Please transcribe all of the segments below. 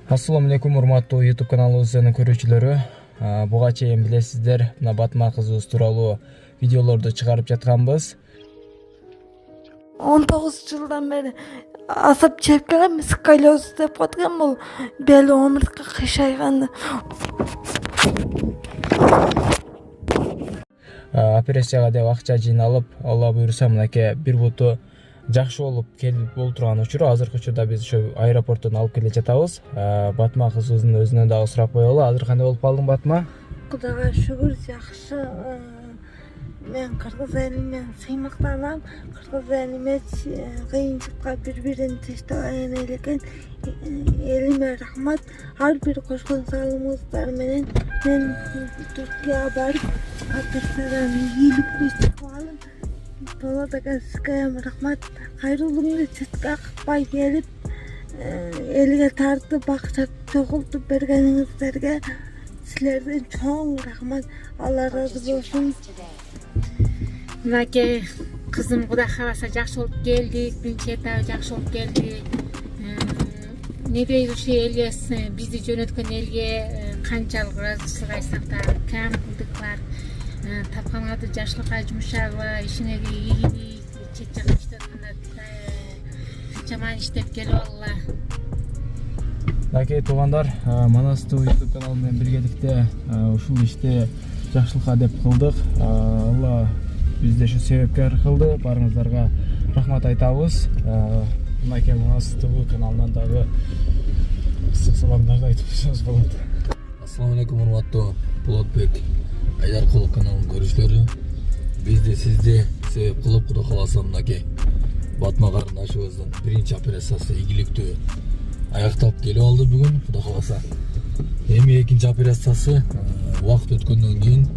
Assalamu alaikum, урматтуу YouTube каналыбыздын көрүүчүлөрү. Буга чейин билесиздер, мына батма кызыбыз тууралуу видеолорду чыгарып жатканбыз. 19 жылдан бeri асап чеп келем, сколиоз деп атқан бұл бел омыртқа кышайганды. Операцияга деп акча жыйналып, Алла буйруса мынакей бир буту жакшы болуп келип болтурган учуру азыркы учурда биз ошо аэропорттон алып келе жатабыз. Батма кызыбыздын өзүнөн дагы сурап коелу. Азыр кандай болуп калдың Батма? Кудайга шүгүр, жакшы. Мен кыргыз элимен сыймыктанам. Кыргыз элиме кыйынчылыкка бири-бирин тыштабаган элекен. Элиме рахмат. Ар бир кошкон салымыңыздар менен мен Түркияга барып, операциядан ийгиликтүү чыгып алып, Болотага сизге рахмат. Кайрылууңду четке кыкпай келип, элге тартып, акча чогултуп бергениңиздерге силерден чоң рахмат. Алла разы болсун. Мынакей кызым Кудай кааласа жакшы болуп келдик, биринчи этабы жакшы болуп келди. Не дейт ушул элге, бизди жөнөткөн элге канчалык ыраазычылык айтсак да кам кылдыклар. Тапканыңарды жакшылыкка жумшагыла, ишиңерге ийгилик, чет жакка иштеп атканда жаман иштеп келип алгыла. Мынакей туугандар, Манастуу YouTube каналы менен биргеликте ушул ишти жакшылыкка деп кылдык. Алла бизди ушу себепкер кылды. Барыңыздарга рахмат айтабыз. Мынакей Манастуу каналынан дагы ысык саламдарды айтып койсоңуз болот. Assalamu alaikum, урматтуу Болотбек Айдаркулов каналынын көрүүчүлөрү. Бизди сизди себеп кылып, Кудай кааласа мынакей Батма карындашыбыздын биринчи операциясы ийгиликтүү аякталып келип алды бүгүн, Кудай кааласа. Эми экинчи операциясы убакыт өткөндөн кийин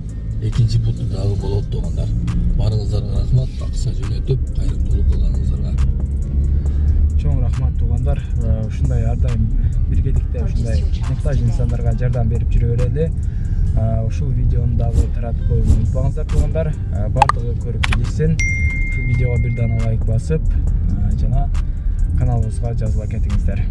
экинчи буту дагы болот туугандар. Барыңыздарга рахмат, акча жөнөтүп, кайрымдуулук кылганыңыздарга. Чоң рахмат туугандар. Ушундай ар дайым биргеликте ушундай муктаж инсандарга жардам берип жүрө берели. Ушул видеону дагы таратып коюуну унутпаңыздар туугандар. Бардыгы көрүп билишсин. Ушул видеого бир дана лайк басып, жана каналыбызга жазыла кетиңиздер.